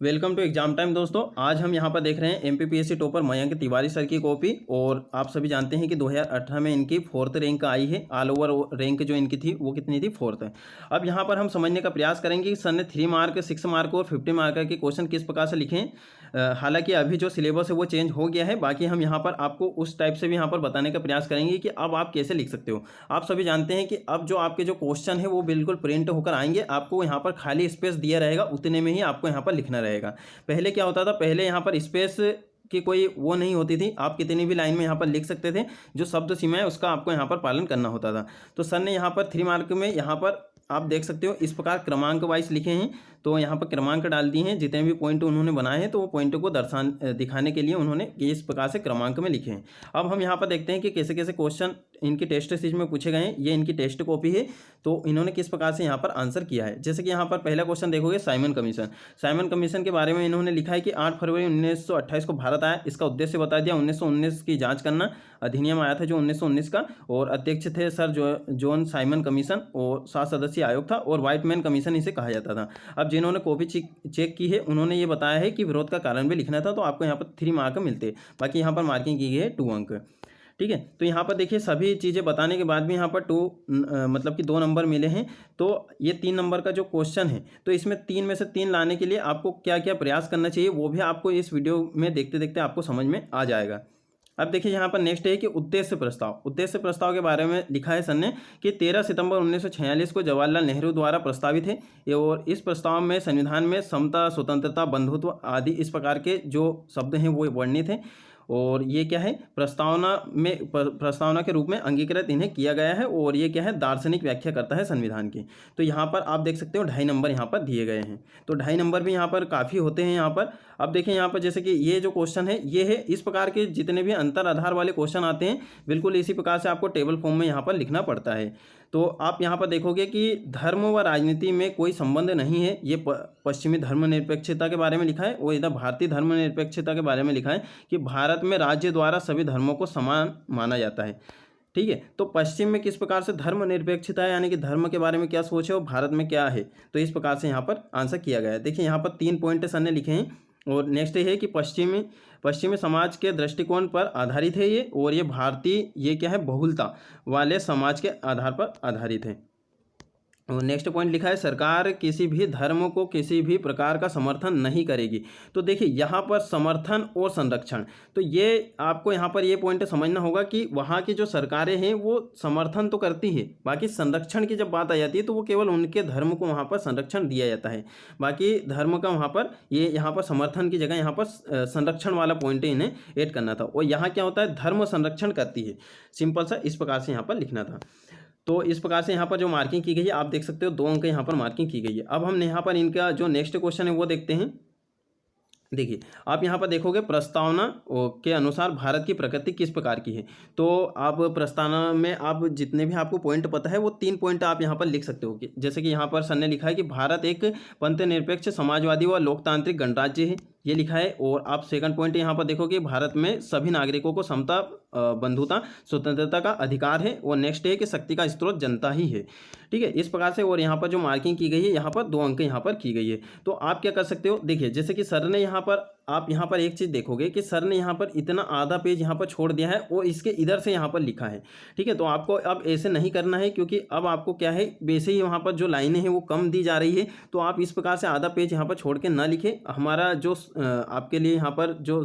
Welcome to exam time दोस्तों। आज हम यहाँ पर देख रहे हैं MPPSC topper Mayank Tiwari sir की कॉपी। और आप सभी जानते हैं कि 2018 में इनकी 4th रैंक आई है। ऑल ओवर रैंक जो इनकी थी वो कितनी थी, 4th है। अब यहाँ पर हम समझने का प्रयास करेंगे कि सर ने 3 मार्क, 6 मार्क और 50 मार्क के क्वेश्चन किस प्रकार से लिखे हैं। हालांकि अभी जो सिलेबस है वो चेंज हो गया है, बाकी हम यहाँ पर आपको उस टाइप से भी यहाँ पर बताने का प्रयास करेंगे कि अब आप कैसे लिख सकते हो। आप सभी जानते हैं कि अब जो आपके जो क्वेश्चन है वो बिल्कुल प्रिंट होकर आएंगे, आपको यहाँ पर खाली स्पेस दिया रहेगा, उतने में ही आपको यहाँ पर लिखना रहेगा। पहले क्या होता था, पहले यहाँ पर स्पेस की कोई वो नहीं होती थी, आप कितनी भी लाइन में यहाँ पर लिख सकते थे। जो शब्द सीमा है उसका आपको यहाँ पर पालन करना होता था। तो सर ने यहाँ पर 3 मार्क में यहाँ पर आप देख सकते हो इस प्रकार क्रमांक वाइज लिखे हैं। तो यहाँ पर क्रमांक डाल दिए हैं, जितने भी पॉइंट उन्होंने बनाए हैं तो वो पॉइंट को दिखाने के लिए उन्होंने इस प्रकार से क्रमांक में लिखे हैं। अब हम यहाँ पर देखते हैं कि कैसे कैसे क्वेश्चन इनकी टेस्ट सीरीज में पूछे गए हैं। ये इनकी टेस्ट कॉपी है, तो इन्होंने किस प्रकार से यहाँ पर आंसर किया है। जैसे कि यहाँ पर पहला क्वेश्चन देखोगे, साइमन कमीशन। साइमन कमीशन के बारे में इन्होंने लिखा है कि 8 फरवरी 1928 को भारत आया। इसका उद्देश्य बता दिया, 1919 की जाँच करना। अधिनियम आया था जो 1919 का, और अध्यक्ष थे सर जॉन साइमन कमीशन, और 7 सदस्यीय आयोग था, और व्हाइट मैन कमीशन इसे कहा जाता था। अब जिन्होंने कॉपी चेक की है उन्होंने ये बताया है कि विरोध का कारण भी लिखना था, तो आपको यहाँ पर 3 मार्क मिलते। बाकी यहाँ पर मार्किंग की गई है 2 अंक। ठीक है, तो यहाँ पर देखिए सभी चीज़ें बताने के बाद भी यहाँ पर 2 मतलब कि 2 नंबर मिले हैं। तो ये 3 नंबर का जो क्वेश्चन है, तो इसमें 3 में से 3 लाने के लिए आपको क्या क्या प्रयास करना चाहिए वो भी आपको इस वीडियो में देखते देखते आपको समझ में आ जाएगा। अब देखिए यहाँ पर नेक्स्ट है कि उद्देश्य प्रस्ताव। उद्देश्य प्रस्ताव के बारे में लिखा है सर ने कि 13 सितंबर 1946 को जवाहरलाल नेहरू द्वारा प्रस्तावित है, और इस प्रस्ताव में संविधान में समता, स्वतंत्रता, बंधुत्व आदि इस प्रकार के जो शब्द हैं वो वर्णित हैं। और ये क्या है, प्रस्तावना के रूप में अंगीकृत इन्हें किया गया है, और ये क्या है, दार्शनिक व्याख्या करता है संविधान की। तो यहाँ पर आप देख सकते हो 2.5 नंबर यहाँ पर दिए गए हैं। तो 2.5 नंबर भी यहाँ पर काफ़ी होते हैं यहाँ पर। अब देखें यहाँ पर जैसे कि ये जो क्वेश्चन है ये है, इस प्रकार के जितने भी अंतर आधार वाले क्वेश्चन आते हैं बिल्कुल इसी प्रकार से आपको टेबल फॉर्म में यहाँ पर लिखना पड़ता है। तो आप यहाँ पर देखोगे कि धर्म व राजनीति में कोई संबंध नहीं है। ये पश्चिमी धर्मनिरपेक्षता के बारे में लिखा है, और इधर भारतीय धर्मनिरपेक्षता के बारे में लिखा है कि भारत में राज्य द्वारा सभी धर्मों को समान माना जाता है। ठीक है, तो पश्चिम में किस प्रकार से धर्मनिरपेक्षता है, यानी कि धर्म के बारे में क्या सोच है और भारत में क्या है, तो इस प्रकार से यहाँ पर आंसर किया गया है। देखिए यहाँ पर 3 पॉइंट सर ने लिखे हैं। और नेक्स्ट ये है कि पश्चिमी समाज के दृष्टिकोण पर आधारित है ये, और ये भारतीय ये क्या है, बहुलता वाले समाज के आधार पर आधारित है। और नेक्स्ट पॉइंट लिखा है, सरकार किसी भी धर्म को किसी भी प्रकार का समर्थन नहीं करेगी। तो देखिए यहाँ पर समर्थन और संरक्षण, तो ये आपको यहाँ पर ये पॉइंट समझना होगा कि वहाँ की जो सरकारें हैं वो समर्थन तो करती है, बाकी संरक्षण की जब बात आ जाती है तो वो केवल उनके धर्म को वहाँ पर संरक्षण दिया जाता है। बाकी धर्म का वहाँ पर ये यहाँ पर समर्थन की जगह यहाँ पर संरक्षण वाला पॉइंट इन्हें ऐड करना था। और यहाँ क्या होता है, धर्म संरक्षण करती है, सिंपल सा इस प्रकार से यहाँ पर लिखना था। तो इस प्रकार से यहाँ पर जो मार्किंग की गई है आप देख सकते हो, 2 अंक यहाँ पर मार्किंग की गई है। अब हम यहाँ पर इनका जो नेक्स्ट क्वेश्चन है वो देखते हैं। देखिए आप यहाँ पर देखोगे प्रस्तावना के अनुसार भारत की प्रकृति किस प्रकार की है। तो आप प्रस्तावना में आप जितने भी आपको पॉइंट पता है वो 3 पॉइंट आप यहाँ पर लिख सकते हो कि जैसे कि यहाँ पर सर ने लिखा है कि भारत एक पंथ निरपेक्ष, समाजवादी व लोकतांत्रिक गणराज्य है, ये लिखा है। और आप सेकंड पॉइंट यहाँ पर देखोगे भारत में सभी नागरिकों को समता, बंधुता, स्वतंत्रता का अधिकार है। और नेक्स्ट है कि शक्ति का स्रोत जनता ही है। ठीक है, इस प्रकार से। और यहाँ पर जो मार्किंग की गई है यहाँ पर 2 अंक यहाँ पर की गई है। तो आप क्या कर सकते हो, देखिए जैसे कि सर ने यहाँ पर, आप यहाँ पर एक चीज़ देखोगे कि सर ने यहाँ पर इतना आधा पेज यहाँ पर छोड़ दिया है और इसके इधर से यहाँ पर लिखा है। ठीक है, तो आपको अब ऐसे नहीं करना है, क्योंकि अब आपको क्या है, वैसे ही वहाँ पर जो लाइनें हैं वो कम दी जा रही है। तो आप इस प्रकार से आधा पेज यहाँ पर छोड़ के ना लिखे। हमारा जो आपके लिए यहाँ पर जो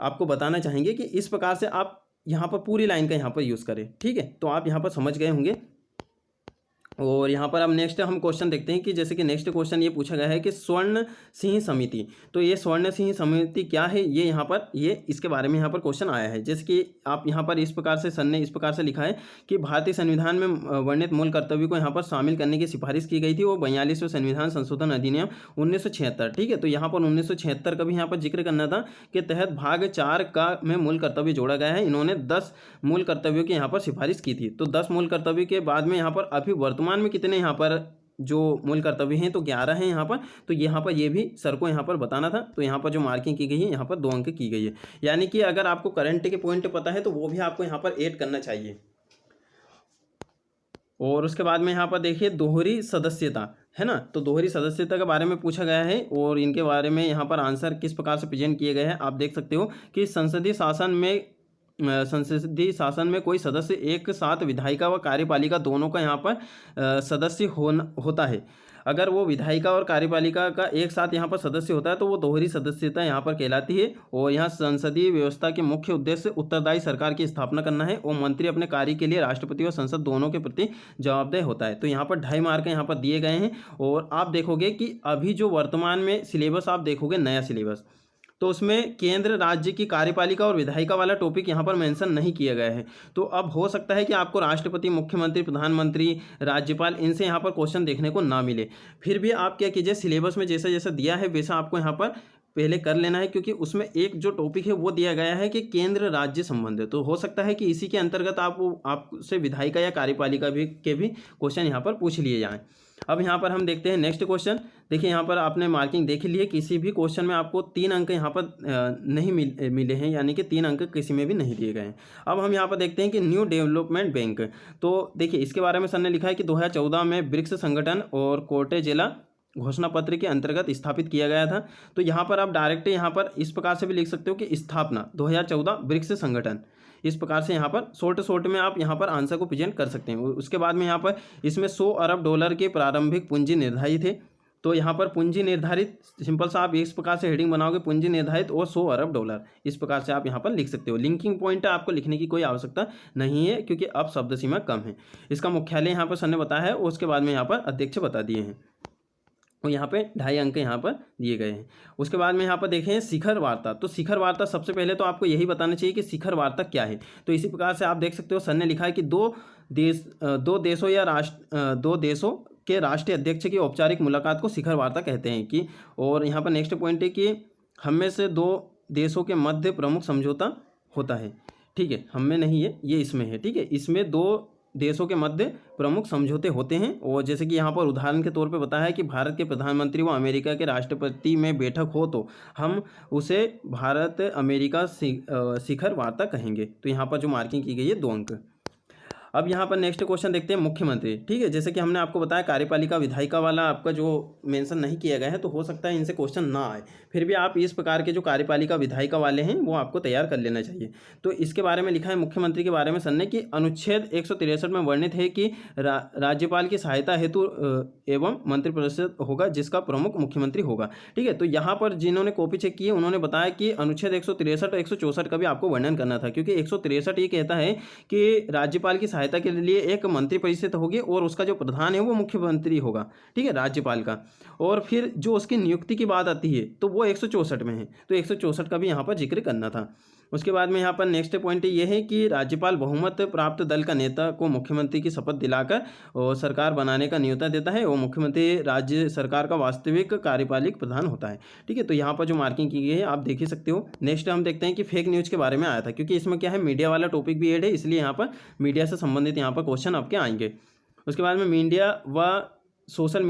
आपको बताना चाहेंगे कि इस प्रकार से आप यहाँ पर पूरी लाइन का यहाँ पर यूज़ करें। ठीक है, तो आप यहाँ पर समझ गए होंगे। और यहाँ पर अब नेक्स्ट हम क्वेश्चन देखते हैं कि जैसे कि नेक्स्ट क्वेश्चन ये पूछा गया है कि स्वर्ण सिंह समिति। तो ये स्वर्ण सिंह समिति क्या है, ये यहाँ पर इसके बारे में यहाँ पर क्वेश्चन आया है। जैसे कि आप यहाँ पर इस प्रकार से सर ने इस प्रकार से लिखा है कि भारतीय संविधान में वर्णित मूल कर्तव्य को यहाँ पर शामिल करने की सिफारिश की गई थी, वो 42वें संविधान संशोधन अधिनियम 1976। ठीक है, तो यहाँ पर 1976 का भी यहाँ पर जिक्र करना था कि तहत भाग 4 का में मूल कर्तव्य जोड़ा गया है। इन्होंने 10 मूल कर्तव्यों की यहाँ पर सिफारिश की थी। तो 10 मूल कर्तव्य के बाद में यहाँ पर अभी वर्तमान में कितने यहाँ पर जो मूल कर्तव्य हैं, तो 11 हैं यहाँ पर। तो यहाँ पर ये भी सर को यहाँ पर बताना था। तो यहाँ पर जो मार्किंग की गई है यहाँ पर 2 अंक की गई है। यानी कि अगर आपको करंट के पॉइंट पता है तो वो भी आपको यहाँ पर ऐड करना चाहिए। और उसके बाद में यहाँ पर देखिए दोहरी सदस्यता। है ना। तो दोहरी सदस्यता के बारे में पूछा गया है और इनके बारे में यहाँ पर आंसर किस प्रकार से प्रेजेंट किए गए हैं आप देख सकते हो कि संसदीय शासन में कोई सदस्य एक साथ विधायिका व कार्यपालिका दोनों का यहाँ पर सदस्य होता है। अगर वो विधायिका और कार्यपालिका का एक साथ यहाँ पर सदस्य होता है तो वो दोहरी सदस्यता यहाँ पर कहलाती है। और यहाँ संसदीय व्यवस्था के मुख्य उद्देश्य उत्तरदायी सरकार की स्थापना करना है और मंत्री अपने कार्य के लिए राष्ट्रपति और संसद दोनों के प्रति जवाबदेह होता है। तो यहाँ पर 2.5 मार्क यहाँ पर दिए गए हैं। और आप देखोगे कि अभी जो वर्तमान में सिलेबस आप देखोगे नया सिलेबस, तो उसमें केंद्र राज्य की कार्यपालिका और विधायिका वाला टॉपिक यहाँ पर मेंशन नहीं किया गया है। तो अब हो सकता है कि आपको राष्ट्रपति, मुख्यमंत्री, प्रधानमंत्री, राज्यपाल इनसे यहाँ पर क्वेश्चन देखने को ना मिले। फिर भी आप क्या कीजिए, सिलेबस में जैसा जैसा दिया है वैसा आपको यहाँ पर पहले कर लेना है, क्योंकि उसमें एक जो टॉपिक है वो दिया गया है कि केंद्र राज्य संबंध है। तो हो सकता है कि इसी के अंतर्गत आपसे विधायिका या कार्यपालिका के भी क्वेश्चन यहाँ पर पूछ लिए जाएँ। अब यहाँ पर हम देखते हैं नेक्स्ट क्वेश्चन। देखिए यहाँ पर आपने मार्किंग देख ली है, किसी भी क्वेश्चन में आपको 3 अंक यहाँ पर नहीं मिले हैं, यानी कि 3 अंक किसी में भी नहीं दिए गए हैं। अब हम यहाँ पर देखते हैं कि न्यू डेवलपमेंट बैंक। तो देखिए इसके बारे में सर ने लिखा है कि 2014 में ब्रिक्स संगठन और कोटे जिला घोषणा पत्र के अंतर्गत स्थापित किया गया था। तो यहाँ पर आप डायरेक्ट यहाँ पर इस प्रकार से भी लिख सकते हो कि स्थापना 2014 ब्रिक्स संगठन, इस प्रकार से यहाँ पर शॉर्ट में आप यहाँ पर आंसर को प्रेजेंट कर सकते हैं। उसके बाद में यहाँ पर इसमें $100 अरब के प्रारंभिक पूंजी निर्धारित है। तो यहाँ पर पूंजी निर्धारित सिंपल सा आप इस प्रकार से हेडिंग बनाओगे, पूंजी निर्धारित और $100 अरब, इस प्रकार से आप यहाँ पर लिख सकते हो। लिंकिंग पॉइंट आपको लिखने की कोई आवश्यकता नहीं है क्योंकि अब शब्द सीमा कम है। इसका मुख्यालय यहाँ पर सर ने बताया है और उसके बाद में यहाँ पर अध्यक्ष बता दिए हैं और यहाँ पे 2.5 अंक यहाँ पर दिए गए हैं। उसके बाद में यहाँ पर देखें शिखर वार्ता। तो शिखर वार्ता सबसे पहले तो आपको यही बताना चाहिए कि शिखर वार्ता क्या है। तो इसी प्रकार से आप देख सकते हो सर ने लिखा है कि दो देशों के राष्ट्रीय अध्यक्ष की औपचारिक मुलाकात को शिखर वार्ता कहते हैं कि। और यहाँ पर नेक्स्ट पॉइंट है कि हम में से 2 देशों के मध्य प्रमुख समझौता होता है। ठीक है, हम में नहीं है, ये इसमें है। ठीक है, इसमें 2 देशों के मध्य प्रमुख समझौते होते हैं। और जैसे कि यहाँ पर उदाहरण के तौर पे बताया है कि भारत के प्रधानमंत्री व अमेरिका के राष्ट्रपति में बैठक हो तो हम उसे भारत अमेरिका शिखर वार्ता कहेंगे। तो यहाँ पर जो मार्किंग की गई है 2 अंक। अब यहाँ पर नेक्स्ट क्वेश्चन देखते हैं मुख्यमंत्री। ठीक है, जैसे कि हमने आपको बताया कार्यपालिका विधायिका वाला आपका जो मेंशन नहीं किया गया है, तो हो सकता है इनसे क्वेश्चन ना आए। फिर भी आप इस प्रकार के जो कार्यपालिका विधायिका वाले हैं वो आपको तैयार कर लेना चाहिए। तो इसके बारे में लिखा है मुख्यमंत्री के बारे में सर ने कि अनुच्छेद 163 में वर्णित है कि राज्यपाल की सहायता हेतु एवं मंत्रिपरिषद होगा जिसका प्रमुख मुख्यमंत्री होगा। ठीक है, तो यहाँ पर जिन्होंने कॉपी चेक की है उन्होंने बताया कि अनुच्छेद 163 और 164 का भी आपको वर्णन करना था, क्योंकि 163 ये कहता है कि राज्यपाल की सहायता के लिए एक मंत्रिपरिषद होगी और उसका जो प्रधान है वो मुख्यमंत्री होगा। ठीक है, राज्यपाल का। और फिर जो उसकी नियुक्ति की बात आती है तो वो 164 में है, तो 164 का भी यहाँ पर जिक्र करना था। उसके बाद में यहाँ पर नेक्स्ट पॉइंट ये है कि राज्यपाल बहुमत प्राप्त दल का नेता को मुख्यमंत्री की शपथ दिलाकर और सरकार बनाने का न्योता देता है और मुख्यमंत्री राज्य सरकार का वास्तविक कार्यपालिक प्रधान होता है। ठीक है, तो यहाँ पर जो मार्किंग की गई है आप देख ही सकते हो। नेक्स्ट हम देखते हैं कि फेक न्यूज़ के बारे में आया था, क्योंकि इसमें क्या है मीडिया वाला टॉपिक भी ऐड है, इसलिए यहाँ पर मीडिया से संबंधित यहाँ पर क्वेश्चन आपके आएंगे। उसके बाद में मीडिया व सोशल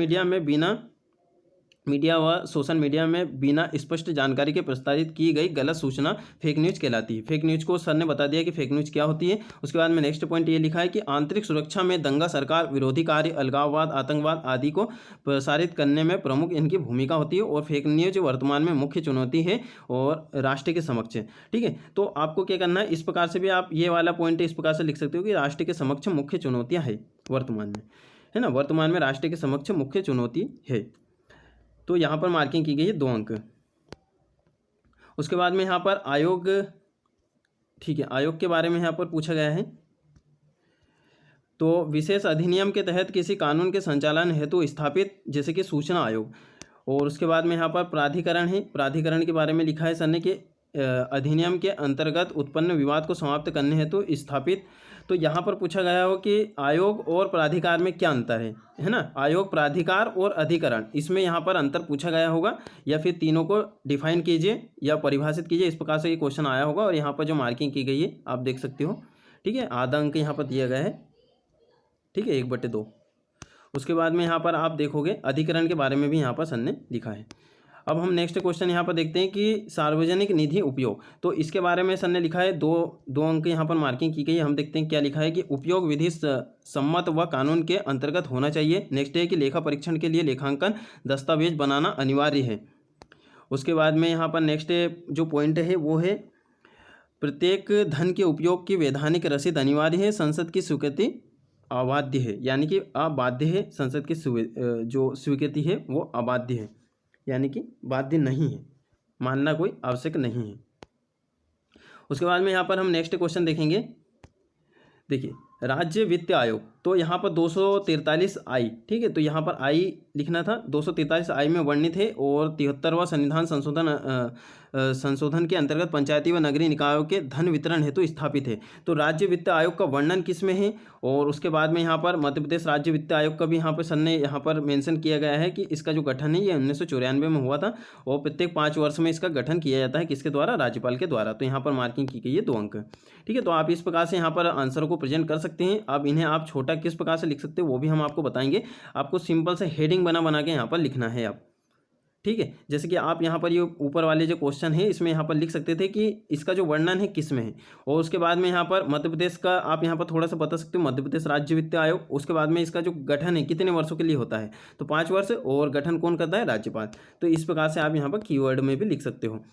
मीडिया में बिना स्पष्ट जानकारी के प्रसारित की गई गलत सूचना फेक न्यूज़ कहलाती है। फेक न्यूज़ को सर ने बता दिया कि फेक न्यूज़ क्या होती है। उसके बाद में नेक्स्ट पॉइंट ये लिखा है कि आंतरिक सुरक्षा में दंगा, सरकार विरोधी कार्य, अलगाववाद, आतंकवाद आदि को प्रसारित करने में प्रमुख इनकी भूमिका होती है और फेक न्यूज़ वर्तमान में मुख्य चुनौती है और राष्ट्र के समक्ष। ठीक है, तो आपको क्या करना है, इस प्रकार से भी आप ये वाला पॉइंट इस प्रकार से लिख सकते हो कि राष्ट्र के समक्ष मुख्य चुनौतियाँ है वर्तमान में, है ना, वर्तमान में राष्ट्र के समक्ष मुख्य चुनौती है। तो यहाँ पर मार्किंग की गई है 2 अंक। उसके बाद में यहाँ पर आयोग, ठीक है, आयोग के बारे में यहाँ पर पूछा गया है। तो विशेष अधिनियम के तहत किसी कानून के संचालन हेतु स्थापित, जैसे कि सूचना आयोग। और उसके बाद में यहाँ पर प्राधिकरण है। प्राधिकरण के बारे में लिखा है सर ने कि अधिनियम के अंतर्गत उत्पन्न विवाद को समाप्त करने हेतु स्थापित। तो यहाँ पर पूछा गया हो कि आयोग और प्राधिकार में क्या अंतर है ना, आयोग, प्राधिकार और अधिकरण, इसमें यहाँ पर अंतर पूछा गया होगा, या फिर तीनों को डिफाइन कीजिए या परिभाषित कीजिए, इस प्रकार से ये क्वेश्चन आया होगा। और यहाँ पर जो मार्किंग की गई है आप देख सकते हो। ठीक है, आधा अंक यहाँ पर दिया गया है। ठीक है, 1/2। उसके बाद में यहाँ पर आप देखोगे अधिकरण के बारे में भी यहाँ पर सर ने लिखा है। अब हम नेक्स्ट क्वेश्चन यहाँ पर देखते हैं कि सार्वजनिक निधि उपयोग, तो इसके बारे में सर ने लिखा है, दो अंक यहाँ पर मार्किंग की गई है। हम देखते हैं क्या लिखा है कि उपयोग विधि सम्मत व कानून के अंतर्गत होना चाहिए। नेक्स्ट है कि लेखा परीक्षण के लिए लेखांकन दस्तावेज बनाना अनिवार्य है। उसके बाद में यहाँ पर नेक्स्ट जो पॉइंट है वो है प्रत्येक धन के उपयोग की वैधानिक रसीद अनिवार्य है, संसद की स्वीकृति अबाध्य है, यानी कि अबाध्य है। संसद की जो स्वीकृति है वो अबाध्य है, यानी कि बाध्य नहीं है, मानना कोई आवश्यक नहीं है। उसके बाद में यहाँ पर हम नेक्स्ट क्वेश्चन देखेंगे। देखिए राज्य वित्त आयोग, तो यहाँ पर 243 आई, ठीक है, तो यहाँ पर आई लिखना था। 243 आई में वर्णित है और 73वां संविधान संशोधन के अंतर्गत पंचायती व नगरीय निकायों के धन वितरण हेतु स्थापित है। तो राज्य वित्त आयोग का वर्णन किस में है, और उसके बाद में यहाँ पर मध्य प्रदेश राज्य वित्त आयोग का भी यहाँ पर सर ने यहाँ पर मेंशन किया गया है कि इसका जो गठन है ये 1994 में हुआ था और प्रत्येक 5 वर्ष में इसका गठन किया जाता है। किसके द्वारा? राज्यपाल के द्वारा। तो यहाँ पर मार्किंग की गई है 2 अंक, ठीक है। तो आप इस प्रकार से यहाँ पर आंसर को प्रेजेंट कर सकते हैं। अब इन्हें आप छोटा किस प्रकार से लिख सकते हो वो भी हम आपको बताएंगे। आपको सिंपल से हेडिंग बना के यहाँ पर लिखना है आप, ठीक है। जैसे कि आप यहाँ पर ये ऊपर वाले जो क्वेश्चन है इसमें यहाँ पर लिख सकते थे कि इसका जो वर्णन है किस में है, और उसके बाद में यहाँ पर मध्य प्रदेश का आप यहाँ पर थोड़ा सा बता सकते हो, मध्य प्रदेश राज्य वित्त आयोग। उसके बाद में इसका जो गठन है कितने वर्षों के लिए होता है, तो 5 वर्ष, और गठन कौन करता है? राज्यपाल। तो इस प्रकार से आप यहाँ पर कीवर्ड में भी लिख सकते हो।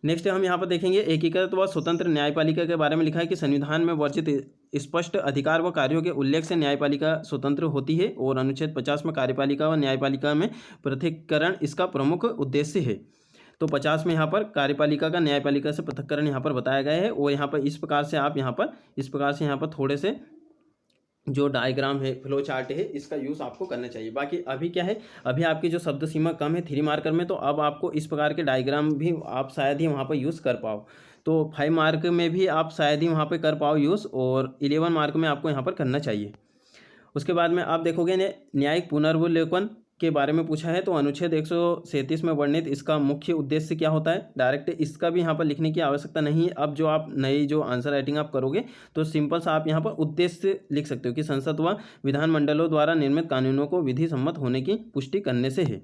नेक्स्ट हम यहाँ पर देखेंगे एकीकृत व स्वतंत्र न्यायपालिका के बारे में लिखा है कि संविधान में वर्जित स्पष्ट अधिकार व कार्यों के उल्लेख से न्यायपालिका स्वतंत्र होती है, और अनुच्छेद 50 में कार्यपालिका व न्यायपालिका में पृथक्करण इसका प्रमुख उद्देश्य है। तो 50 में यहाँ पर कार्यपालिका का न्यायपालिका से पृथक्करण यहाँ पर बताया गया है, और यहाँ पर इस प्रकार से आप यहाँ पर थोड़े से जो डायग्राम है, फ्लो चार्ट है, इसका यूज़ आपको करना चाहिए। बाकी अभी क्या है, अभी आपकी जो शब्द सीमा कम है 3 मार्कर में, तो अब आपको इस प्रकार के डायग्राम भी आप शायद ही वहाँ पर यूज़ कर पाओ। तो 5 मार्क में भी आप शायद ही वहाँ पर कर पाओ यूज़, और 11 मार्क में आपको यहाँ पर करना चाहिए। उसके बाद में आप देखोगे न्यायिक पुनर्विलोकन के बारे में पूछा है, तो अनुच्छेद 137 में वर्णित इसका मुख्य उद्देश्य क्या होता है। डायरेक्ट इसका भी यहाँ पर लिखने की आवश्यकता नहीं है। अब जो आप नई जो आंसर राइटिंग आप करोगे तो सिंपल सा आप यहाँ पर उद्देश्य लिख सकते हो कि संसद व विधानमंडलों द्वारा निर्मित कानूनों को विधि सम्मत होने की पुष्टि करने से है।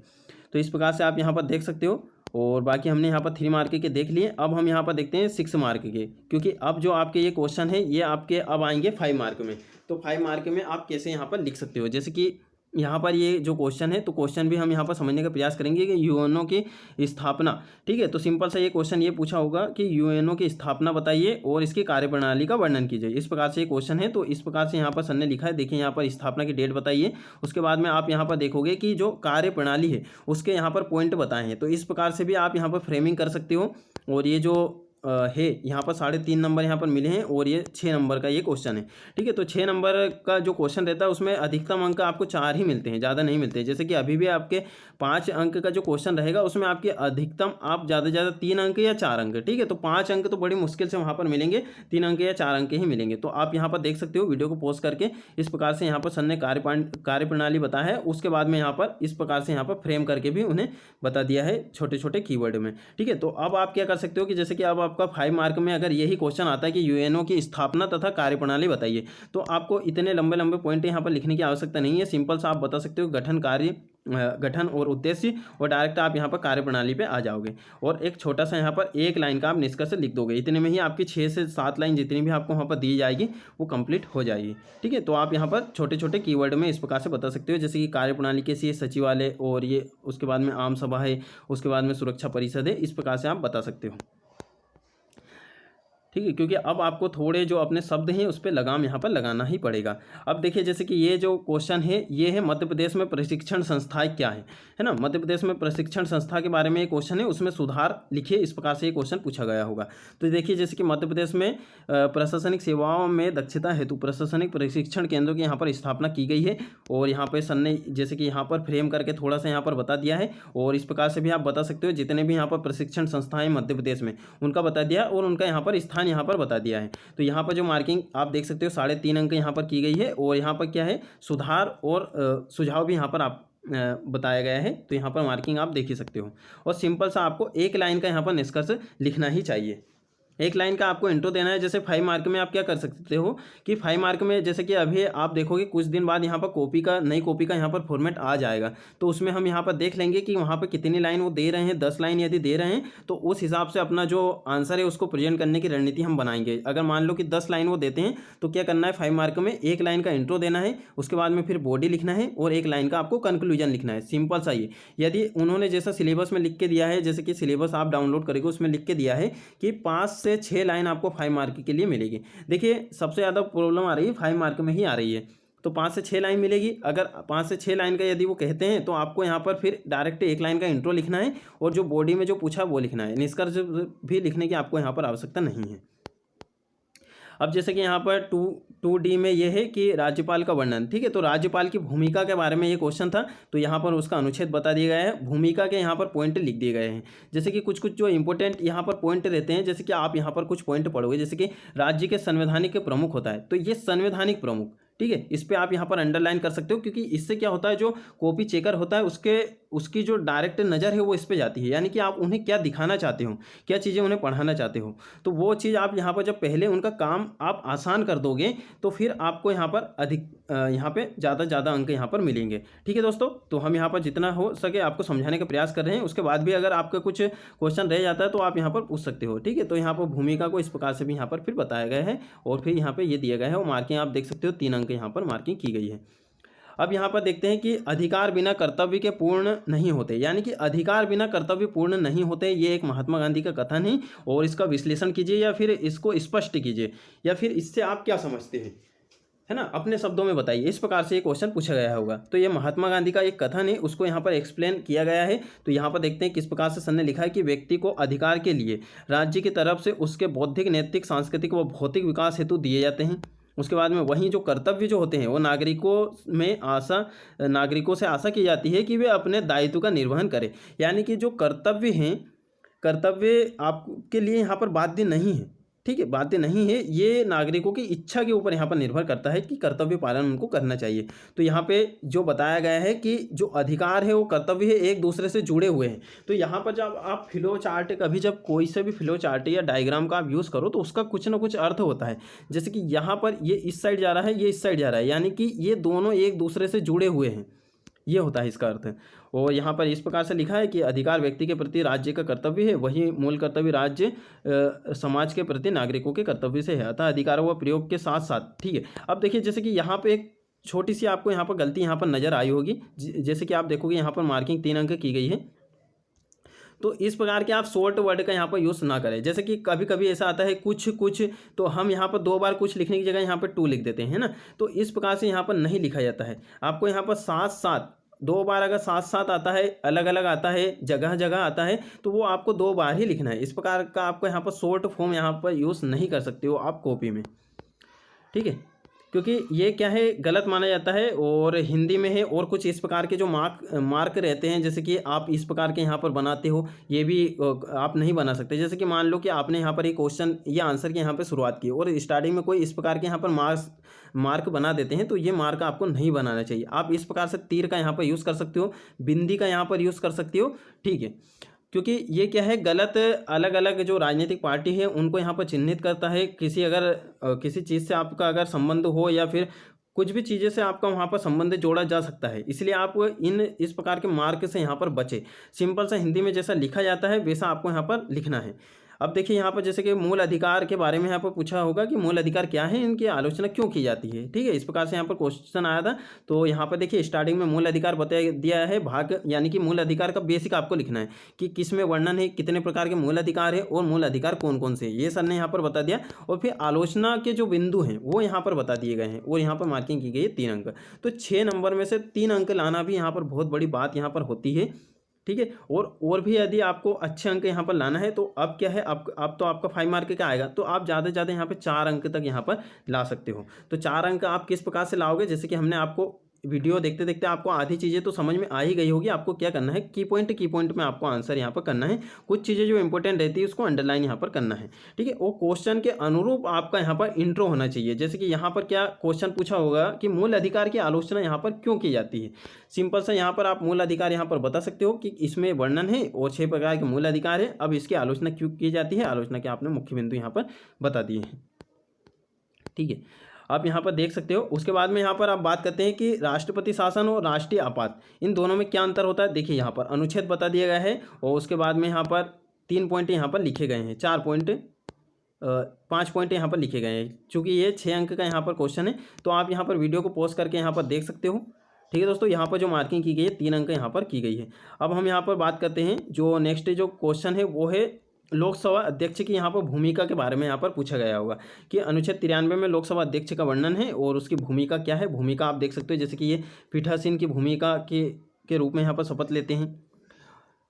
तो इस प्रकार से आप यहाँ पर देख सकते हो, और बाकी हमने यहाँ पर 3 मार्क के देख लिए। अब हम यहाँ पर देखते हैं 6 मार्क के, क्योंकि अब जो आपके ये क्वेश्चन है ये आपके अब आएंगे 5 मार्क में। तो 5 मार्क में आप कैसे यहाँ पर लिख सकते हो, जैसे कि यहाँ पर ये जो क्वेश्चन है, तो क्वेश्चन भी हम यहाँ पर समझने का प्रयास करेंगे कि यूएनओ की स्थापना, ठीक है। तो सिंपल सा ये क्वेश्चन ये पूछा होगा कि यूएनओ की स्थापना बताइए और इसकी कार्यप्रणाली का वर्णन कीजिए। इस प्रकार से ये क्वेश्चन है, तो इस प्रकार से यहाँ पर सर ने लिखा है। देखिए यहाँ पर स्थापना की डेट बताइए, उसके बाद में आप यहाँ पर देखोगे कि जो कार्यप्रणाली है उसके यहाँ पर पॉइंट बताए हैं। तो इस प्रकार से भी आप यहाँ पर फ्रेमिंग कर सकते हो। और ये जो है यहाँ पर 3.5 नंबर यहाँ पर मिले हैं, और ये 6 नंबर का ये क्वेश्चन है, ठीक है। तो 6 नंबर का जो क्वेश्चन रहता है उसमें अधिकतम अंक आपको 4 ही मिलते हैं, ज़्यादा नहीं मिलते हैं। जैसे कि अभी भी आपके 5 अंक का जो क्वेश्चन रहेगा उसमें आपके अधिकतम आप ज़्यादा से ज़्यादा 3 अंक या 4 अंक, ठीक है। तो 5 अंक तो बड़ी मुश्किल से वहाँ पर मिलेंगे, 3 अंक या 4 अंक ही मिलेंगे। तो आप यहाँ पर देख सकते हो वीडियो को पॉज करके। इस प्रकार से यहाँ पर सर ने कार्यप्रणाली बताया है, उसके बाद में यहाँ पर इस प्रकार से यहाँ पर फ्रेम करके भी उन्हें बता दिया है छोटे छोटे कीवर्ड में, ठीक है। तो अब आप क्या कर सकते हो कि जैसे कि अब आपका 5 मार्क में अगर यही क्वेश्चन आता है कि यूएनओ की स्थापना तथा कार्यप्रणाली बताइए, तो आपको इतने लंबे लंबे पॉइंट यहाँ पर लिखने की आवश्यकता नहीं है। सिंपल सा आप बता सकते हो गठन और उद्देश्य, और डायरेक्ट आप यहाँ पर कार्यप्रणाली पे आ जाओगे, और एक छोटा सा यहाँ पर 1 लाइन का आप निष्कर्ष लिख दोगे। इतने में ही आपकी 6 से 7 लाइन जितनी भी आपको वहाँ पर दी जाएगी वो कंप्लीट हो जाएगी, ठीक है। तो आप यहाँ पर छोटे छोटे कीवर्ड में इस प्रकार से बता सकते हो, जैसे कि कार्यप्रणाली कैसी है, सचिवालय, और ये उसके बाद में आम सभा है, उसके बाद में सुरक्षा परिषद है। इस प्रकार से आप बता सकते हो, ठीक है। क्योंकि अब आपको थोड़े जो अपने शब्द हैं उस पर लगाम यहाँ पर लगाना ही पड़ेगा। अब देखिए जैसे कि ये जो क्वेश्चन है ये है मध्य प्रदेश में प्रशिक्षण संस्थाएं क्या है ना। मध्य प्रदेश में प्रशिक्षण संस्था के बारे में ये क्वेश्चन है, उसमें सुधार लिखिए। इस प्रकार से ये क्वेश्चन पूछा गया होगा। तो देखिए जैसे कि मध्य प्रदेश में प्रशासनिक सेवाओं में दक्षता हेतु प्रशासनिक प्रशिक्षण केंद्रों की यहाँ पर स्थापना की गई है, और यहाँ पर सर ने जैसे कि यहाँ पर फ्रेम करके थोड़ा सा यहाँ पर बता दिया है। और इस प्रकार से भी आप बता सकते हो जितने भी यहाँ पर प्रशिक्षण संस्थाएं मध्य प्रदेश में उनका बता दिया, और उनका यहाँ पर स्थान यहाँ पर बता दिया है। तो यहाँ पर जो मार्किंग आप देख सकते हो 3.5 अंक यहाँ पर की गई है, और यहाँ पर क्या है सुधार और सुझाव भी यहाँ पर आप बताया गया है। तो यहाँ पर मार्किंग आप देख ही सकते हो, और सिंपल सा आपको 1 लाइन का यहाँ पर निष्कर्ष लिखना ही चाहिए। एक लाइन का आपको इंट्रो देना है। जैसे 5 मार्क में आप क्या कर सकते हो कि 5 मार्क में जैसे कि अभी आप देखोगे कुछ दिन बाद यहाँ पर नई कॉपी का यहाँ पर फॉर्मेट आ जाएगा, तो उसमें हम यहाँ पर देख लेंगे कि वहाँ पर कितनी लाइन वो दे रहे हैं। 10 लाइन यदि दे रहे हैं तो उस हिसाब से अपना जो आंसर है उसको प्रेजेंट करने की रणनीति हम बनाएंगे। अगर मान लो कि 10 लाइन वो देते हैं तो क्या करना है, 5 मार्क में एक लाइन का इंट्रो देना है, उसके बाद में फिर बॉडी लिखना है और एक लाइन का आपको कंक्लूजन लिखना है। सिंपल सा ये। यदि उन्होंने जैसा सिलेबस में लिख के दिया है, जैसे कि सिलेबस आप डाउनलोड करेंगे उसमें लिख के दिया है कि 5 से 6 लाइन आपको 5 मार्क के लिए मिलेगी। देखिए सबसे ज़्यादा प्रॉब्लम आ रही है 5 मार्क में ही आ रही है, तो 5 से 6 लाइन मिलेगी। अगर 5 से 6 लाइन का यदि वो कहते हैं तो आपको यहाँ पर फिर डायरेक्ट एक लाइन का इंट्रो लिखना है और जो बॉडी में जो पूछा वो लिखना है। निष्कर्ष भी लिखने की आपको यहाँ पर आवश्यकता नहीं है। अब जैसे कि यहाँ पर 2D में ये है कि राज्यपाल का वर्णन, ठीक है। तो राज्यपाल की भूमिका के बारे में ये क्वेश्चन था, तो यहाँ पर उसका अनुच्छेद बता दिया गया है। भूमिका के यहाँ पर पॉइंट लिख दिए गए हैं। जैसे कि कुछ कुछ जो इंपॉर्टेंट यहाँ पर पॉइंट रहते हैं, जैसे कि आप यहाँ पर कुछ पॉइंट पढ़ोगे, जैसे कि राज्य के संवैधानिक प्रमुख होता है, तो ये संवैधानिक प्रमुख, ठीक है, इस पर आप यहाँ पर अंडरलाइन कर सकते हो, क्योंकि इससे क्या होता है जो कॉपी चेकर होता है उसकी जो डायरेक्ट नज़र है वो इस पे जाती है, यानी कि आप उन्हें क्या दिखाना चाहते हो, क्या चीज़ें उन्हें पढ़ाना चाहते हो, तो वो चीज़ आप यहाँ पर जब पहले उनका काम आप आसान कर दोगे तो फिर आपको यहाँ पर यहाँ पे ज़्यादा अंक यहाँ पर मिलेंगे। ठीक है दोस्तों, तो हम यहाँ पर जितना हो सके आपको समझाने का प्रयास कर रहे हैं। उसके बाद भी अगर आपका कुछ क्वेश्चन रह जाता है तो आप यहाँ पर पूछ सकते हो। ठीक है, तो यहाँ पर भूमिका को इस प्रकार से भी यहाँ पर फिर बताया गया है और फिर यहाँ पर ये दिया गया है और मार्किंग आप देख सकते हो 3 अंक यहाँ पर मार्किंग की गई है। अब यहाँ पर देखते हैं कि अधिकार बिना कर्तव्य के पूर्ण नहीं होते, यानी कि अधिकार बिना कर्तव्य पूर्ण नहीं होते, ये एक महात्मा गांधी का कथन है और इसका विश्लेषण कीजिए या फिर इसको स्पष्ट कीजिए या फिर इससे आप क्या समझते हैं, है ना, अपने शब्दों में बताइए। इस प्रकार से ये क्वेश्चन पूछा गया होगा। तो ये महात्मा गांधी का एक कथन है, उसको यहाँ पर एक्सप्लेन किया गया है। तो यहाँ पर देखते हैं किस प्रकार से सर ने लिखा है कि व्यक्ति को अधिकार के लिए राज्य की तरफ से उसके बौद्धिक, नैतिक, सांस्कृतिक व भौतिक विकास हेतु दिए जाते हैं। उसके बाद में वहीं जो कर्तव्य जो होते हैं वो नागरिकों से आशा की जाती है कि वे अपने दायित्व का निर्वहन करें, यानी कि जो कर्तव्य हैं, कर्तव्य आपके लिए यहाँ पर बाध्य नहीं है। ठीक है, बाध्य नहीं है, ये नागरिकों की इच्छा के ऊपर यहाँ पर निर्भर करता है कि कर्तव्य पालन उनको करना चाहिए। तो यहाँ पे जो बताया गया है कि जो अधिकार है वो कर्तव्य है एक दूसरे से जुड़े हुए हैं। तो यहाँ पर जब आप फ्लो चार्ट, कभी जब कोई से भी फ्लो चार्ट या डायग्राम का आप यूज़ करो तो उसका कुछ ना कुछ अर्थ होता है। जैसे कि यहाँ पर ये इस साइड जा रहा है, ये इस साइड जा रहा है, यानी कि ये दोनों एक दूसरे से जुड़े हुए हैं, ये होता है इसका अर्थ। और यहाँ पर इस प्रकार से लिखा है कि अधिकार व्यक्ति के प्रति राज्य का कर्तव्य है, वही मूल कर्तव्य राज्य समाज के प्रति नागरिकों के कर्तव्य से है, अतः अधिकारों व प्रयोग के साथ साथ। ठीक है, अब देखिए जैसे कि यहाँ पे एक छोटी सी आपको यहाँ पर गलती यहाँ पर नज़र आई होगी। जैसे कि आप देखोगे यहाँ पर मार्किंग 3 अंक की गई है, तो इस प्रकार के आप शॉर्ट वर्ड का यहाँ पर यूज़ ना करें। जैसे कि कभी कभी ऐसा आता है कुछ, तो हम यहाँ पर 2 बार कुछ लिखने की जगह यहाँ पर 2 लिख देते हैं ना, तो इस प्रकार से यहाँ पर नहीं लिखा जाता है। आपको यहाँ पर साथ 2 बार अगर साथ आता है, अलग अलग आता है, जगह जगह आता है, तो वो आपको 2 बार ही लिखना है। इस प्रकार का आपको यहाँ पर शॉर्ट फॉर्म यहाँ पर यूज़ नहीं कर सकते हो आप कॉपी में। ठीक है, क्योंकि ये क्या है, गलत माना जाता है और हिंदी में है। और कुछ इस प्रकार के जो मार्क रहते हैं, जैसे कि आप इस प्रकार के यहाँ पर बनाते हो, ये भी आप नहीं बना सकते। जैसे कि मान लो कि आपने यहाँ पर एक क्वेश्चन या आंसर की यहाँ पर शुरुआत की और स्टार्टिंग में कोई इस प्रकार के यहाँ पर मार्क बना देते हैं, तो ये मार्क आपको नहीं बनाना चाहिए। आप इस प्रकार से तीर का यहाँ पर यूज़ कर सकते हो, बिंदी का यहाँ पर यूज़ कर सकते हो। ठीक है, क्योंकि ये क्या है, गलत अलग अलग जो राजनीतिक पार्टी है उनको यहाँ पर चिन्हित करता है। किसी चीज़ से आपका अगर संबंध हो या फिर कुछ भी चीज़ें से आपका वहाँ पर संबंध जोड़ा जा सकता है, इसलिए आप इस प्रकार के मार्क से यहाँ पर बचे। सिंपल सा हिंदी में जैसा लिखा जाता है वैसा आपको यहाँ पर लिखना है। अब देखिए यहाँ पर जैसे कि मूल अधिकार के बारे में यहाँ पर पूछा होगा कि मूल अधिकार क्या है, इनकी आलोचना क्यों की जाती है। ठीक है, इस प्रकार से यहाँ पर क्वेश्चन आया था। तो यहाँ पर देखिए स्टार्टिंग में मूल अधिकार बता दिया है भाग, यानी कि मूल अधिकार का बेसिक आपको लिखना है कि किस में वर्णन है, कितने प्रकार के मूल अधिकार है और मूल अधिकार कौन कौन से, ये सर ने यहाँ पर बता दिया। और फिर आलोचना के जो बिंदु हैं वो यहाँ पर बता दिए गए हैं और यहाँ पर मार्किंग की गई है 3 अंक। तो 6 नंबर में से 3 अंक लाना भी यहाँ पर बहुत बड़ी बात यहाँ पर होती है। ठीक है, और भी यदि आपको अच्छे अंक यहाँ पर लाना है तो अब क्या है, अब तो आपका 5 मार्क का आएगा, तो आप ज़्यादा से ज़्यादा यहाँ पे 4 अंक तक यहाँ पर ला सकते हो। तो 4 अंक आप किस प्रकार से लाओगे, जैसे कि हमने आपको वीडियो देखते देखते आपको आधी चीज़ें तो समझ में आ ही गई होगी। आपको क्या करना है, की पॉइंट में आपको आंसर यहाँ पर करना है। कुछ चीज़ें जो इंपॉर्टेंट रहती है उसको अंडरलाइन यहाँ पर करना है, ठीक है। वो क्वेश्चन के अनुरूप आपका यहाँ पर इंट्रो होना चाहिए। जैसे कि यहाँ पर क्या क्वेश्चन पूछा होगा कि मूल अधिकार की आलोचना यहाँ पर क्यों की जाती है। सिंपल सा यहाँ पर आप मूल अधिकार यहाँ पर बता सकते हो कि इसमें वर्णन है और 6 प्रकार के मूल अधिकार है। अब इसकी आलोचना क्यों की जाती है, आलोचना के आपने मुख्य बिंदु यहाँ पर बता दिए हैं, ठीक है। आप यहाँ पर देख सकते हो। उसके बाद में यहाँ पर आप बात करते हैं कि राष्ट्रपति शासन और राष्ट्रीय आपात, इन दोनों में क्या अंतर होता है। देखिए यहाँ पर अनुच्छेद बता दिया गया है और उसके बाद में यहाँ पर 3 पॉइंट यहाँ पर लिखे गए हैं, 4 पॉइंट 5 पॉइंट यहाँ पर लिखे गए हैं। चूँकि ये 6 अंक का यहाँ पर क्वेश्चन है तो आप यहाँ पर वीडियो को पॉज करके यहाँ पर देख सकते हो, ठीक है दोस्तों। यहाँ पर जो मार्किंग की गई है 3 अंक यहाँ पर की गई है। अब हम यहाँ पर बात करते हैं, जो नेक्स्ट जो क्वेश्चन है वो है लोकसभा अध्यक्ष की यहाँ पर भूमिका के बारे में यहाँ पर पूछा गया होगा कि अनुच्छेद 93 में लोकसभा अध्यक्ष का वर्णन है और उसकी भूमिका क्या है। भूमिका आप देख सकते हो, जैसे कि ये पीठासीन की भूमिका के रूप में यहाँ पर शपथ लेते हैं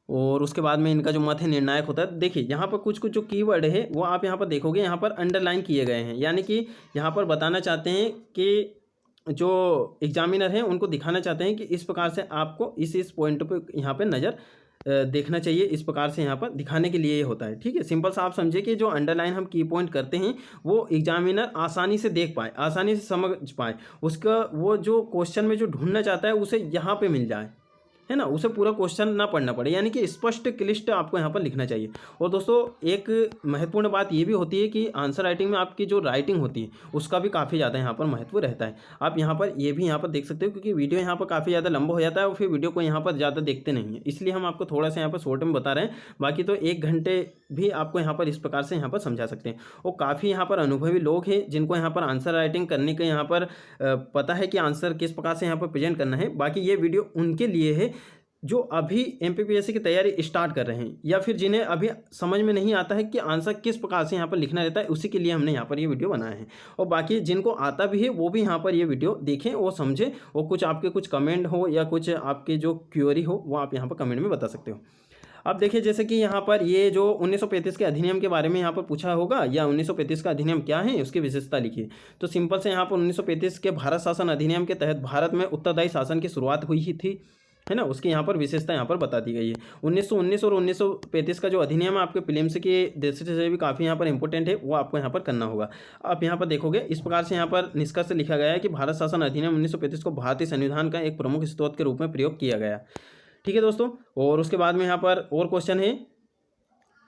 और उसके बाद में इनका जो मत है निर्णायक होता है। देखिए यहाँ पर कुछ कुछ जो कीवर्ड है वो आप यहाँ पर देखोगे, यहाँ पर अंडरलाइन किए गए हैं, यानी कि यहाँ पर बताना चाहते हैं कि जो एग्जामिनर हैं उनको दिखाना चाहते हैं कि इस प्रकार से आपको इस पॉइंट पर यहाँ पर नज़र देखना चाहिए। इस प्रकार से यहाँ पर दिखाने के लिए ये होता है, ठीक है। सिंपल सा आप समझे कि जो अंडरलाइन हम की पॉइंट करते हैं वो एग्जामिनर आसानी से देख पाए, आसानी से समझ पाए, उसका वो जो क्वेश्चन में जो ढूंढना चाहता है उसे यहाँ पे मिल जाए, है ना, उसे पूरा क्वेश्चन ना पढ़ना पड़े, यानी कि स्पष्ट क्लिष्ट आपको यहाँ पर लिखना चाहिए। और दोस्तों एक महत्वपूर्ण बात ये भी होती है कि आंसर राइटिंग में आपकी जो राइटिंग होती है उसका भी काफ़ी ज़्यादा यहाँ पर महत्व रहता है। आप यहाँ पर ये भी यहाँ पर देख सकते हो, क्योंकि वीडियो यहाँ पर काफ़ी ज़्यादा लंबा हो जाता है और फिर वीडियो को यहाँ पर ज़्यादा देखते नहीं है, इसलिए हम आपको थोड़ा सा यहाँ पर शॉर्ट में बता रहे हैं। बाकी तो 1 घंटे भी आपको यहाँ पर इस प्रकार से यहाँ पर समझा सकते हैं। और काफ़ी यहाँ पर अनुभवी लोग हैं जिनको यहाँ पर आंसर राइटिंग करने के यहाँ पर पता है कि आंसर किस प्रकार से यहाँ पर प्रेजेंट करना है। बाकी ये वीडियो उनके लिए है जो अभी एमपीपीएससी की तैयारी स्टार्ट कर रहे हैं या फिर जिन्हें अभी समझ में नहीं आता है कि आंसर किस प्रकार से यहाँ पर लिखना रहता है, उसी के लिए हमने यहाँ पर ये वीडियो बनाया है। और बाकी जिनको आता भी है वो भी यहाँ पर ये वीडियो देखें और समझें, और कुछ आपके कुछ कमेंट हो या कुछ आपके जो क्वेरी हो वो आप यहाँ पर कमेंट में बता सकते हो। अब देखिए जैसे कि यहाँ पर ये जो 1935 के अधिनियम के बारे में यहाँ पर पूछा होगा, या 1935 का अधिनियम क्या है उसकी विशेषता लिखिए। तो सिंपल से यहाँ पर 1935 के भारत शासन अधिनियम के तहत भारत में उत्तरदायी शासन की शुरुआत हुई ही थी, है ना, उसकी यहाँ पर विशेषता यहाँ पर बता दी गई है। 1919 और 1935 का जो अधिनियम है आपके प्रीलिम्स के दृष्टि से भी काफ़ी यहाँ पर इंपॉर्टेंट है, वो आपको यहाँ पर करना होगा। आप यहाँ पर देखोगे इस प्रकार से यहाँ पर निष्कर्ष लिखा गया है कि भारत शासन अधिनियम 1935 को भारतीय संविधान का एक प्रमुख स्रोत के रूप में प्रयोग किया गया, ठीक है दोस्तों। और उसके बाद में यहाँ पर और क्वेश्चन है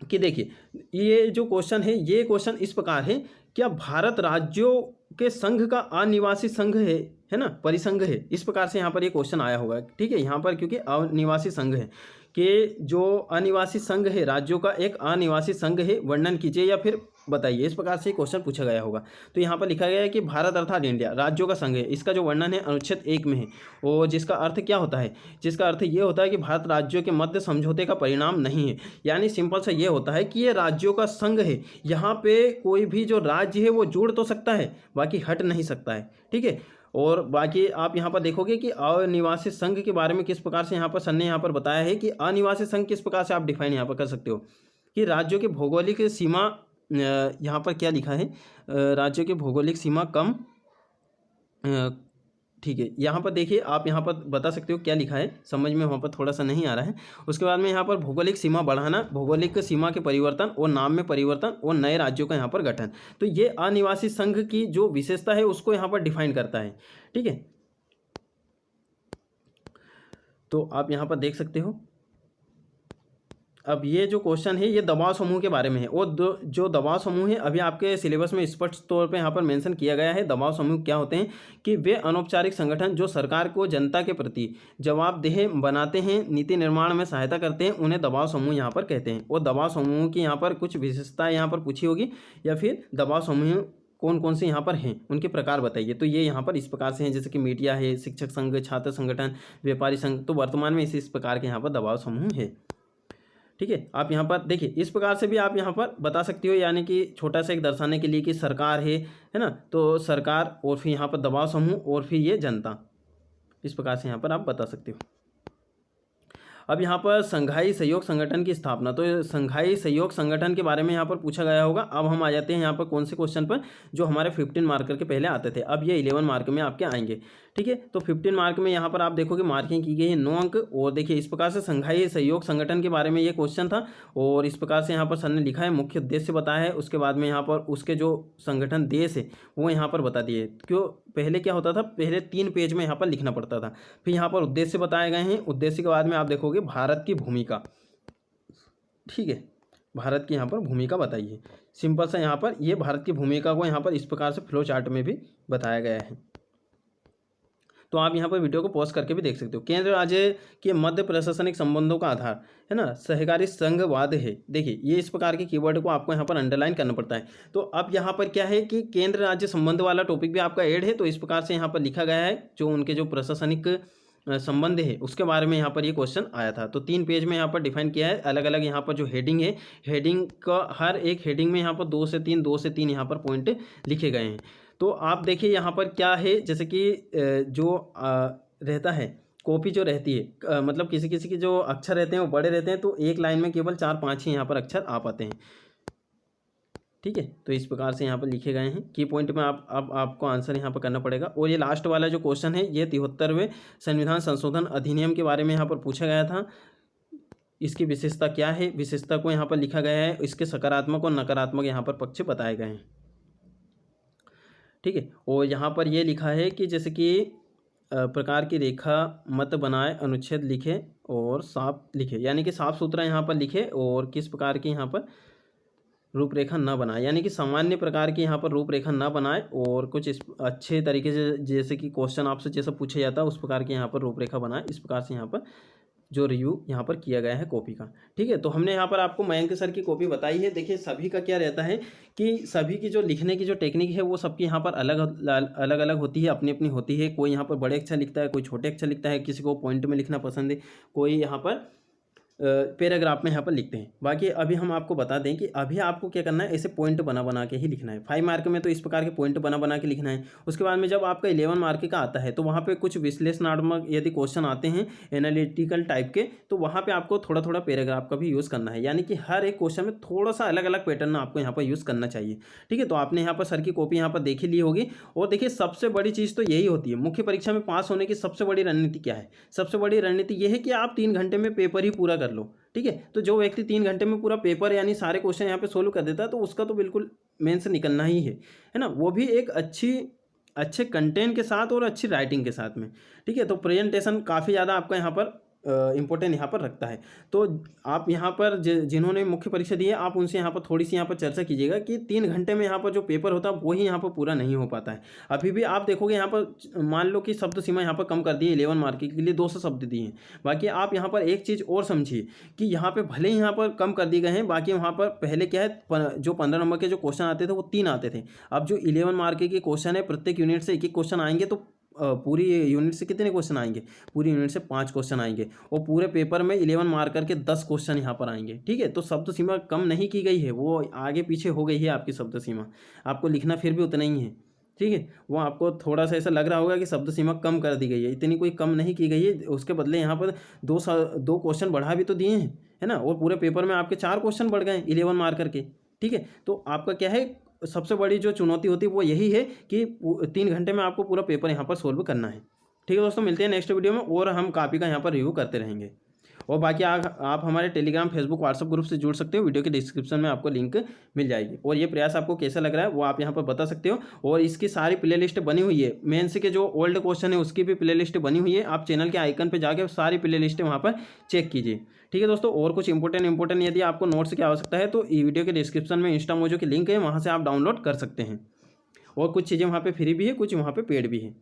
कि देखिए ये जो क्वेश्चन है, ये क्वेश्चन इस प्रकार है, क्या भारत राज्यों के संघ का अनिवासी संघ है ना, परिसंघ है, इस प्रकार से यहाँ पर ये क्वेश्चन आया होगा, ठीक है। यहाँ पर क्योंकि अनिवासी संघ है कि जो अनिवासी संघ है, राज्यों का एक अनिवासी संघ है, वर्णन कीजिए या फिर बताइए, इस प्रकार से क्वेश्चन पूछा गया होगा। तो यहाँ पर लिखा गया है कि भारत अर्थात इंडिया राज्यों का संघ है, इसका जो वर्णन है अनुच्छेद 1 में है, और जिसका अर्थ क्या होता है, जिसका अर्थ ये होता है कि भारत राज्यों के मध्य समझौते का परिणाम नहीं है। यानी सिंपल सा ये होता है कि ये राज्यों का संघ है, यहाँ पे कोई भी जो राज्य है वो जुड़ तो सकता है, बाकी हट नहीं सकता है, ठीक है। और बाकी आप यहाँ पर देखोगे कि अनिवासी संघ के बारे में किस प्रकार से यहाँ पर सर ने यहाँ पर बताया है कि अनिवासी संघ किस प्रकार से आप डिफाइन यहाँ पर कर सकते हो कि राज्यों की भौगोलिक सीमा, यहाँ पर क्या लिखा है, राज्यों की भौगोलिक सीमा कम, ठीक है। यहाँ पर देखिए आप यहाँ पर बता सकते हो क्या लिखा है, समझ में वहाँ पर थोड़ा सा नहीं आ रहा है। उसके बाद में यहाँ पर भौगोलिक सीमा बढ़ाना, भौगोलिक सीमा के परिवर्तन और नाम में परिवर्तन और नए राज्यों का यहाँ पर गठन। तो ये अनिवासी संघ की जो विशेषता है उसको यहाँ पर डिफाइन करता है, ठीक है। तो आप यहाँ पर देख सकते हो। अब ये जो क्वेश्चन है ये दबाव समूह के बारे में है, और जो दबाव समूह है अभी आपके सिलेबस में स्पष्ट तौर पे यहाँ पर मेंशन किया गया है। दबाव समूह क्या होते हैं कि वे अनौपचारिक संगठन जो सरकार को जनता के प्रति जवाबदेह बनाते हैं, नीति निर्माण में सहायता करते हैं, उन्हें दबाव समूह यहाँ पर कहते हैं। और दबाव समूह की यहाँ पर कुछ विशेषताएँ यहाँ पर पूछी होगी, या फिर दबाव समूह कौन कौन से यहाँ पर हैं उनके प्रकार बताइए। तो ये यहाँ पर इस प्रकार से हैं, जैसे कि मीडिया है, शिक्षक संघ, छात्र संगठन, व्यापारी संघ। तो वर्तमान में इस प्रकार के यहाँ पर दबाव समूह है, ठीक है। आप यहाँ पर देखिए इस प्रकार से भी आप यहाँ पर बता सकते हो, यानी कि छोटा सा एक दर्शाने के लिए कि सरकार है ना, तो सरकार और फिर यहाँ पर दबाव समूह और फिर ये जनता, इस प्रकार से यहाँ पर आप बता सकते हो। अब यहाँ पर संघाई सहयोग संगठन की स्थापना, तो संघाई सहयोग संगठन के बारे में यहाँ पर पूछा गया होगा। अब हम आ जाते हैं यहाँ पर कौन से क्वेश्चन पर जो हमारे 15 मार्कर के पहले आते थे, अब ये 11 मार्क में आपके आएंगे, ठीक है। तो 15 मार्क में यहाँ पर आप देखोगे मार्किंग की गई है 9 अंक। और देखिए इस प्रकार से संघाई सहयोग संगठन के बारे में ये क्वेश्चन था, और इस प्रकार से यहाँ पर सर ने लिखा है, मुख्य उद्देश्य बताया है, उसके बाद में यहाँ पर उसके जो संगठन देश है वो यहाँ पर बता दिए। क्यों, पहले क्या होता था, पहले 3 पेज में यहाँ पर लिखना पड़ता था, फिर यहाँ पर उद्देश्य बताए गए हैं। उद्देश्य के बाद में आप देखोगे भारत की भूमिका, ठीक है, भारत की यहाँ पर भूमिका बताइए। सिंपल सा यहाँ पर ये भारत की भूमिका को यहाँ पर इस प्रकार से फ्लो चार्ट में भी बताया गया है। तो आप यहाँ पर वीडियो को पॉज करके भी देख सकते हो। केंद्र राज्य के मध्य प्रशासनिक संबंधों का आधार है ना सहकारी संघवाद है। देखिए ये इस प्रकार के कीवर्ड को आपको यहाँ पर अंडरलाइन करना पड़ता है। तो अब यहाँ पर क्या है कि केंद्र राज्य संबंध वाला टॉपिक भी आपका ऐड है, तो इस प्रकार से यहाँ पर लिखा गया है जो उनके जो प्रशासनिक संबंध है उसके बारे में यहाँ पर ये क्वेश्चन आया था। तो 3 पेज में यहाँ पर डिफाइन किया है, अलग अलग यहाँ पर जो हेडिंग है, हेडिंग का हर एक हेडिंग में यहाँ पर 2 से 3 यहाँ पर पॉइंट लिखे गए हैं। तो आप देखिए यहाँ पर क्या है, जैसे कि जो रहता है कॉपी जो रहती है, मतलब किसी किसी के जो अक्षर रहते हैं वो बड़े रहते हैं, तो एक लाइन में केवल 4-5 ही यहाँ पर अक्षर आ पाते हैं, ठीक है। तो इस प्रकार से यहाँ पर लिखे गए हैं की पॉइंट में आपको आंसर यहाँ पर करना पड़ेगा। और ये लास्ट वाला जो क्वेश्चन है ये 73वें संविधान संशोधन अधिनियम के बारे में यहाँ पर पूछा गया था। इसकी विशेषता क्या है, विशेषता को यहाँ पर लिखा गया है, इसके सकारात्मक और नकारात्मक यहाँ पर पक्ष बताए गए हैं, ठीक है। और यहाँ पर ये लिखा है कि जैसे कि प्रकार की रेखा मत बनाए, अनुच्छेद लिखे और साफ लिखे, यानी कि साफ सुथरा यहाँ पर लिखे, और किस प्रकार की यहाँ पर रूपरेखा न बनाए, यानी कि सामान्य प्रकार की यहाँ पर रूपरेखा न बनाए, और कुछ इस अच्छे तरीके से जैसे कि क्वेश्चन आपसे जैसा पूछा जाता है उस प्रकार की यहाँ पर रूपरेखा बनाए। इस प्रकार से यहाँ पर जो रिव्यू यहाँ पर किया गया है कॉपी का, ठीक है। तो हमने यहाँ पर आपको मयंक सर की कॉपी बताई है। देखिए सभी का क्या रहता है कि सभी की जो लिखने की जो टेक्निक है वो सबकी यहाँ पर अलग अलग होती है, अपनी अपनी होती है। कोई यहाँ पर बड़े अक्षर लिखता है, कोई छोटे अक्षर लिखता है, किसी को पॉइंट में लिखना पसंद है, कोई यहाँ पर पैराग्राफ में यहाँ पर लिखते हैं। बाकी अभी हम आपको बता दें कि अभी आपको क्या करना है, ऐसे पॉइंट बना बना के ही लिखना है। 5 मार्क में तो इस प्रकार के पॉइंट बना बना के लिखना है। उसके बाद में जब आपका 11 मार्क का आता है तो वहाँ पे कुछ विश्लेषणात्मक यदि क्वेश्चन आते हैं एनालिटिकल टाइप के, तो वहाँ पे आपको थोड़ा थोड़ा पैराग्राफ का भी यूज़ करना है, यानी कि हर एक क्वेश्चन में थोड़ा सा अलग अलग पैटर्न आपको यहाँ पर यूज़ करना चाहिए, ठीक है। तो आपने यहाँ पर सर की कॉपी यहाँ पर देखी ली होगी। और देखिए सबसे बड़ी चीज़ तो यही होती है, मुख्य परीक्षा में पास होने की सबसे बड़ी रणनीति क्या है, सबसे बड़ी रणनीति यह है कि आप 3 घंटे में पेपर ही पूरा कर लो, ठीक है। तो जो व्यक्ति 3 घंटे में पूरा पेपर यानी सारे क्वेश्चन यहाँ पे सोल्व कर देता है तो उसका तो बिल्कुल मेन से निकलना ही है ना, वो भी एक अच्छे कंटेंट के साथ और अच्छी राइटिंग के साथ में, ठीक है। तो प्रेजेंटेशन काफ़ी ज़्यादा आपका यहाँ पर इम्पोर्टेंट यहाँ पर रखता है। तो आप यहाँ पर जिन्होंने मुख्य परीक्षा दी है आप उनसे यहाँ पर थोड़ी सी यहाँ पर चर्चा कीजिएगा कि 3 घंटे में यहाँ पर जो पेपर होता है वही यहाँ पर पूरा नहीं हो पाता है। अभी भी आप देखोगे यहाँ पर मान लो कि शब्द सीमा यहाँ पर कम कर दी है, 11 मार्क के लिए 200 शब्द दिए हैं। बाकी आप यहाँ पर एक चीज़ और समझिए कि यहाँ पर भले ही यहाँ पर कम कर दिए गए हैं, बाकी वहाँ पर पहले क्या है जो 15 नंबर के जो क्वेश्चन आते थे वो 3 आते थे। अब जो 11 मार्क के क्वेश्चन है प्रत्येक यूनिट से एक क्वेश्चन आएंगे, तो पूरी यूनिट से कितने क्वेश्चन आएंगे, पूरी यूनिट से 5 क्वेश्चन आएंगे, और पूरे पेपर में 11 मार्क करके 10 क्वेश्चन यहाँ पर आएंगे, ठीक है। तो शब्द सीमा कम नहीं की गई है, वो आगे पीछे हो गई है आपकी शब्द सीमा, आपको लिखना फिर भी उतना ही है, ठीक है। वो आपको थोड़ा सा ऐसा लग रहा होगा कि शब्द सीमा कम कर दी गई है, इतनी कोई कम नहीं की गई है। उसके बदले यहाँ पर 2 क्वेश्चन बढ़ा भी तो दिए हैं, है ना, और पूरे पेपर में आपके 4 क्वेश्चन बढ़ गए 11 मार्क करके, ठीक है। तो आपका क्या है, सबसे बड़ी जो चुनौती होती है वो यही है कि 3 घंटे में आपको पूरा पेपर यहाँ पर सोल्व करना है, ठीक है दोस्तों। मिलते हैं नेक्स्ट वीडियो में और हम कॉपी का यहाँ पर रिव्यू करते रहेंगे। और बाकी आप हमारे टेलीग्राम, फेसबुक, व्हाट्सएप ग्रुप से जुड़ सकते हो, वीडियो के डिस्क्रिप्शन में आपको लिंक मिल जाएगी। और ये प्रयास आपको कैसा लग रहा है वो आप यहाँ पर बता सकते हो। और इसकी सारी प्लेलिस्ट बनी हुई है, मेंस के जो ओल्ड क्वेश्चन है उसकी भी प्लेलिस्ट बनी हुई है, आप चैनल के आइकन पर जाकर सारी प्लेलिस्ट वहाँ पर चेक कीजिए, ठीक है दोस्तों। और कुछ इंपॉर्टेंट यदि आपको नोट्स की आवश्यकता है तो वीडियो के डिस्क्रिप्शन में इंस्टा मोजो की लिंक है, वहाँ से आप डाउनलोड कर सकते हैं। और कुछ चीज़ें वहाँ पे फ्री भी है, कुछ वहाँ पे पेड भी है।